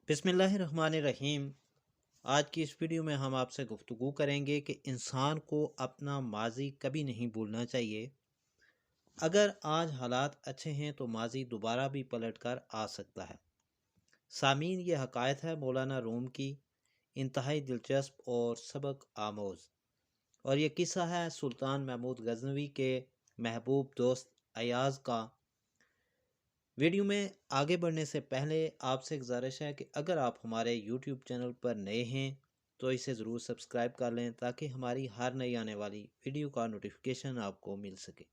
بسم اللہ الرحمن الرحیم۔ آج کی اس ویڈیو میں ہم آپ سے گفتگو کریں گے کہ انسان کو اپنا ماضی کبھی نہیں بھولنا چاہیے۔ اگر آج حالات اچھے ہیں تو ماضی دوبارہ بھی پلٹ کر آ سکتا ہے۔ سامعین، یہ حکایت ہے مولانا روم کی، انتہائی دلچسپ اور سبق آموز، اور یہ قصہ ہے سلطان محمود غزنوی کے محبوب دوست ایاز کا۔ ویڈیو میں آگے بڑھنے سے پہلے آپ سے گزارش ہے کہ اگر آپ ہمارے یوٹیوب چینل پر نئے ہیں تو اسے ضرور سبسکرائب کر لیں تاکہ ہماری ہر نئی آنے والی ویڈیو کا نوٹیفیکیشن آپ کو مل سکے۔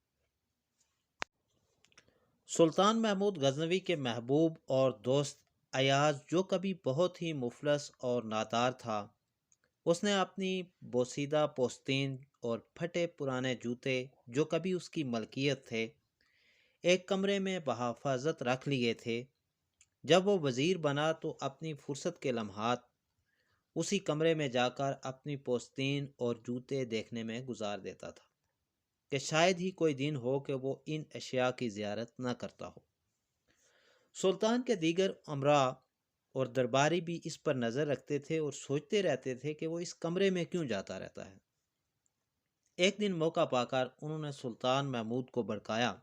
سلطان محمود غزنوی کے محبوب اور دوست ایاز، جو کبھی بہت ہی مفلس اور نادار تھا، اس نے اپنی بوسیدہ پوستین اور پھٹے پرانے جوتے جو کبھی اس کی ملکیت تھے ایک کمرے میں بحفاظت رکھ لیے تھے۔ جب وہ وزیر بنا تو اپنی فرصت کے لمحات اسی کمرے میں جا کر اپنی پوستین اور جوتے دیکھنے میں گزار دیتا تھا کہ شاید ہی کوئی دن ہو کہ وہ ان اشیاء کی زیارت نہ کرتا ہو۔ سلطان کے دیگر امراء اور درباری بھی اس پر نظر رکھتے تھے اور سوچتے رہتے تھے کہ وہ اس کمرے میں کیوں جاتا رہتا ہے۔ ایک دن موقع پا کر انہوں نے سلطان محمود کو بھڑکایا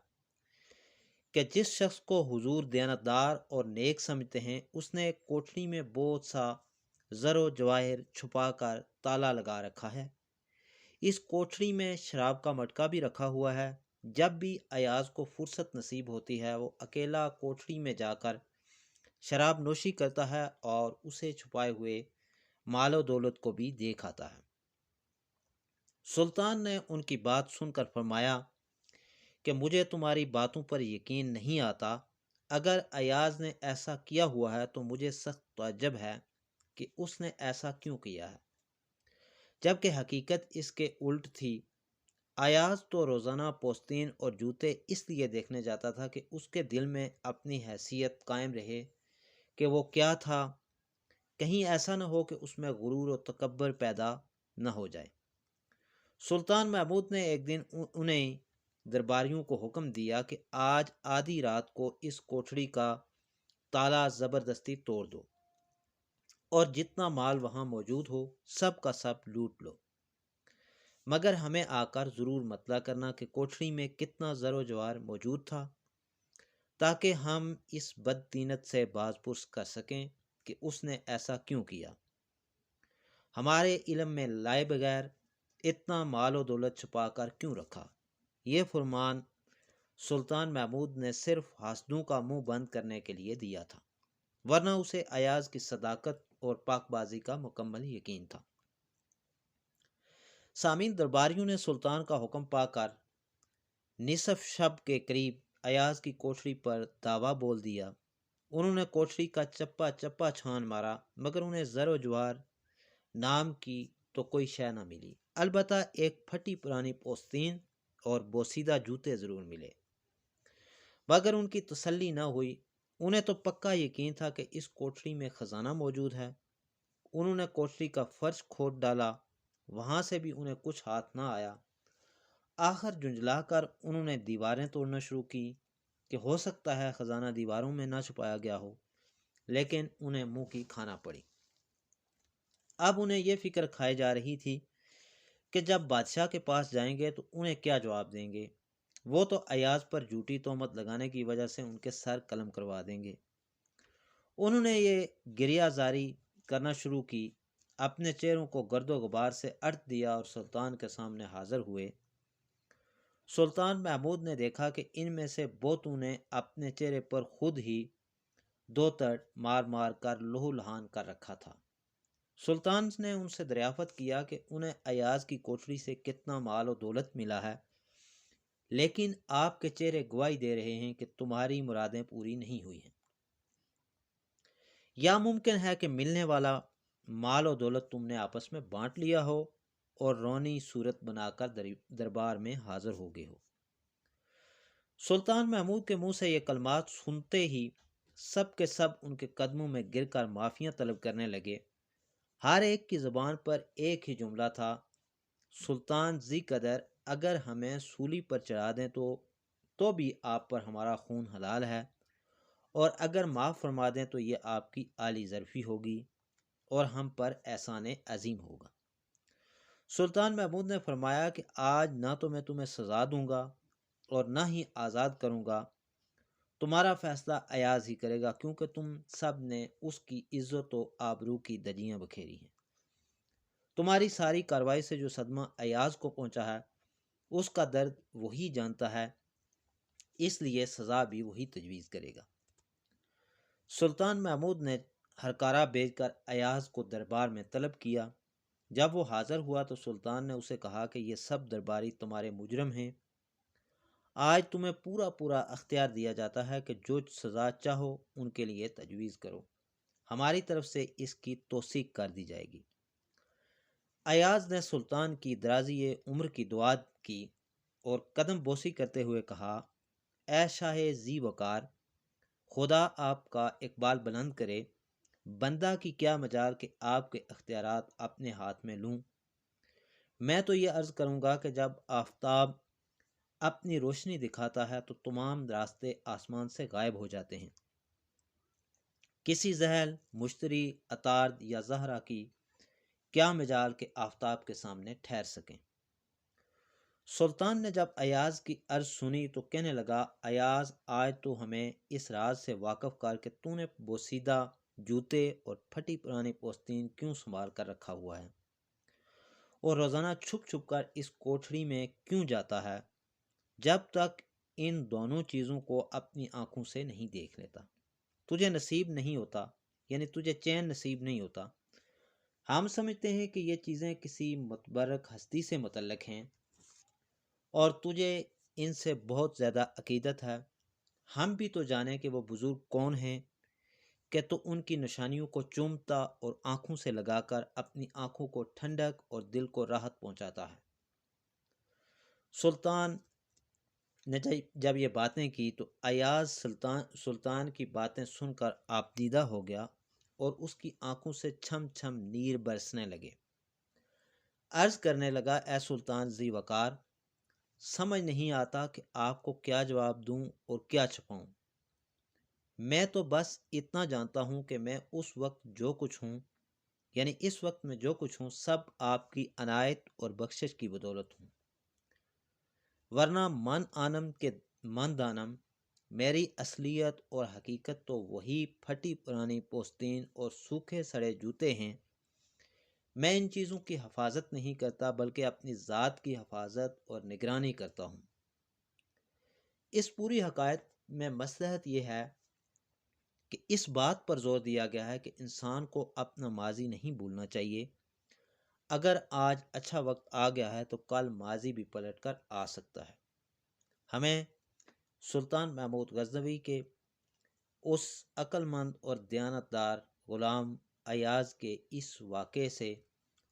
کہ جس شخص کو حضور دیانتدار اور نیک سمجھتے ہیں، اس نے ایک کوٹھری میں بہت سا زر و جواہر چھپا کر تالا لگا رکھا ہے۔ اس کوٹھری میں شراب کا مٹکا بھی رکھا ہوا ہے۔ جب بھی ایاز کو فرصت نصیب ہوتی ہے وہ اکیلا کوٹھری میں جا کر شراب نوشی کرتا ہے اور اسے چھپائے ہوئے مال و دولت کو بھی دیکھ آتا ہے۔ سلطان نے ان کی بات سن کر فرمایا کہ مجھے تمہاری باتوں پر یقین نہیں آتا۔ اگر ایاز نے ایسا کیا ہوا ہے تو مجھے سخت تعجب ہے کہ اس نے ایسا کیوں کیا ہے، جبکہ حقیقت اس کے الٹ تھی۔ ایاز تو روزانہ پوستین اور جوتے اس لیے دیکھنے جاتا تھا کہ اس کے دل میں اپنی حیثیت قائم رہے کہ وہ کیا تھا، کہیں ایسا نہ ہو کہ اس میں غرور و تکبر پیدا نہ ہو جائے۔ سلطان محمود نے ایک دن انہیں درباریوں کو حکم دیا کہ آج آدھی رات کو اس کوٹھری کا تالا زبردستی توڑ دو اور جتنا مال وہاں موجود ہو سب کا سب لوٹ لو، مگر ہمیں آ کر ضرور مطلع کرنا کہ کوٹھری میں کتنا زر و جواہر موجود تھا، تاکہ ہم اس بددینت سے باز پرس کر سکیں کہ اس نے ایسا کیوں کیا، ہمارے علم میں لائے بغیر اتنا مال و دولت چھپا کر کیوں رکھا۔ یہ فرمان سلطان محمود نے صرف حاسدوں کا منہ بند کرنے کے لیے دیا تھا، ورنہ اسے ایاز کی صداقت اور پاک بازی کا مکمل یقین تھا۔ سامعین، درباریوں نے سلطان کا حکم پا کر نصف شب کے قریب ایاز کی کوٹھری پر دعویٰ بول دیا۔ انہوں نے کوٹھری کا چپا چپا چھان مارا مگر انہیں زر و جواہر نام کی تو کوئی شے نہ ملی، البتہ ایک پھٹی پرانی پوستین اور بوسیدہ جوتے ضرور ملے۔ مگر ان کی تسلی نہ ہوئی، انہیں تو پکا یقین تھا کہ اس کوٹھری میں خزانہ موجود ہے۔ انہوں نے کوٹھری کا فرش کھود ڈالا، وہاں سے بھی انہیں کچھ ہاتھ نہ آیا۔ آخر جھنجلا کر انہوں نے دیواریں توڑنا شروع کی کہ ہو سکتا ہے خزانہ دیواروں میں نہ چھپایا گیا ہو، لیکن انہیں منہ کی کھانا پڑی۔ اب انہیں یہ فکر کھائی جا رہی تھی کہ جب بادشاہ کے پاس جائیں گے تو انہیں کیا جواب دیں گے۔ وہ تو ایاز پر جھوٹی تہمت لگانے کی وجہ سے ان کے سر قلم کروا دیں گے۔ انہوں نے یہ گریہ زاری کرنا شروع کی، اپنے چہروں کو گرد و غبار سے ارت دیا اور سلطان کے سامنے حاضر ہوئے۔ سلطان محمود نے دیکھا کہ ان میں سے بہتوں نے اپنے چہرے پر خود ہی دوتڑ مار مار کر لہو لہان کر رکھا تھا۔ سلطان نے ان سے دریافت کیا کہ انہیں ایاز کی کوٹھری سے کتنا مال و دولت ملا ہے، لیکن آپ کے چہرے گواہی دے رہے ہیں کہ تمہاری مرادیں پوری نہیں ہوئی ہیں۔ یا ممکن ہے کہ ملنے والا مال و دولت تم نے آپس میں بانٹ لیا ہو اور رونی صورت بنا کر دربار میں حاضر ہو گئے ہو۔ سلطان محمود کے منہ سے یہ کلمات سنتے ہی سب کے سب ان کے قدموں میں گر کر معافیاں طلب کرنے لگے۔ ہر ایک کی زبان پر ایک ہی جملہ تھا، سلطان ذی قدر، اگر ہمیں سولی پر چڑھا دیں تو بھی آپ پر ہمارا خون حلال ہے، اور اگر معاف فرما دیں تو یہ آپ کی اعلی ظرفی ہوگی اور ہم پر احسان عظیم ہوگا۔ سلطان محمود نے فرمایا کہ آج نہ تو میں تمہیں سزا دوں گا اور نہ ہی آزاد کروں گا، تمہارا فیصلہ ایاز ہی کرے گا، کیونکہ تم سب نے اس کی عزت و آبرو کی دجیاں بکھیری ہیں۔ تمہاری ساری کارروائی سے جو صدمہ ایاز کو پہنچا ہے اس کا درد وہی جانتا ہے، اس لیے سزا بھی وہی تجویز کرے گا۔ سلطان محمود نے ہرکارہ بھیج کر ایاز کو دربار میں طلب کیا۔ جب وہ حاضر ہوا تو سلطان نے اسے کہا کہ یہ سب درباری تمہارے مجرم ہیں، آج تمہیں پورا پورا اختیار دیا جاتا ہے کہ جو سزا چاہو ان کے لیے تجویز کرو، ہماری طرف سے اس کی توثیق کر دی جائے گی۔ ایاز نے سلطان کی درازی عمر کی دعا کی اور قدم بوسی کرتے ہوئے کہا، اے شاہ ذی وقار، خدا آپ کا اقبال بلند کرے، بندہ کی کیا مجال کہ آپ کے اختیارات اپنے ہاتھ میں لوں۔ میں تو یہ عرض کروں گا کہ جب آفتاب اپنی روشنی دکھاتا ہے تو تمام راستے آسمان سے غائب ہو جاتے ہیں، کسی ذہل، مشتری، عطارد یا زہرا کی کیا مجال کہ آفتاب کے سامنے ٹھہر سکیں۔ سلطان نے جب ایاز کی عرض سنی تو کہنے لگا، ایاز، آج تو ہمیں اس راز سے واقف کر کہ تو نے بوسیدہ جوتے اور پھٹی پرانی پوستین کیوں سنبھال کر رکھا ہوا ہے اور روزانہ چھپ چھپ کر اس کوٹھڑی میں کیوں جاتا ہے جب تک ان دونوں چیزوں کو اپنی آنکھوں سے نہیں دیکھ لیتا۔ تجھے نصیب نہیں ہوتا، یعنی تجھے چین نصیب نہیں ہوتا۔ ہم سمجھتے ہیں کہ یہ چیزیں کسی متبرک ہستی سے متعلق ہیں اور تجھے ان سے بہت زیادہ عقیدت ہے۔ ہم بھی تو جانیں کہ وہ بزرگ کون ہیں کہ تو ان کی نشانیوں کو چومتا اور آنکھوں سے لگا کر اپنی آنکھوں کو ٹھنڈک اور دل کو راحت پہنچاتا ہے۔ سلطان نے جب یہ باتیں کی تو ایاز سلطان کی باتیں سن کر آبدیدہ ہو گیا اور اس کی آنکھوں سے چھم چھم نیر برسنے لگے۔ عرض کرنے لگا، اے سلطان ذی وقار، سمجھ نہیں آتا کہ آپ کو کیا جواب دوں اور کیا چھپاؤں۔ میں تو بس اتنا جانتا ہوں کہ میں اس وقت جو کچھ ہوں، یعنی اس وقت میں جو کچھ ہوں، سب آپ کی عنایت اور بخشش کی بدولت ہوں، ورنہ من دانم میری اصلیت اور حقیقت تو وہی پھٹی پرانی پوستین اور سوکھے سڑے جوتے ہیں۔ میں ان چیزوں کی حفاظت نہیں کرتا بلکہ اپنی ذات کی حفاظت اور نگرانی کرتا ہوں۔ اس پوری حکایت میں مصلحت یہ ہے کہ اس بات پر زور دیا گیا ہے کہ انسان کو اپنا ماضی نہیں بھولنا چاہیے۔ اگر آج اچھا وقت آ گیا ہے تو کل ماضی بھی پلٹ کر آ سکتا ہے۔ ہمیں سلطان محمود غزنوی کے اس عقل مند اور دیانتدار غلام ایاز کے اس واقعے سے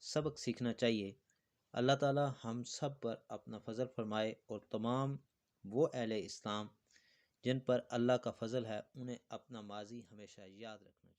سبق سیکھنا چاہیے۔ اللہ تعالی ہم سب پر اپنا فضل فرمائے اور تمام وہ اہل اسلام جن پر اللہ کا فضل ہے انہیں اپنا ماضی ہمیشہ یاد رکھنا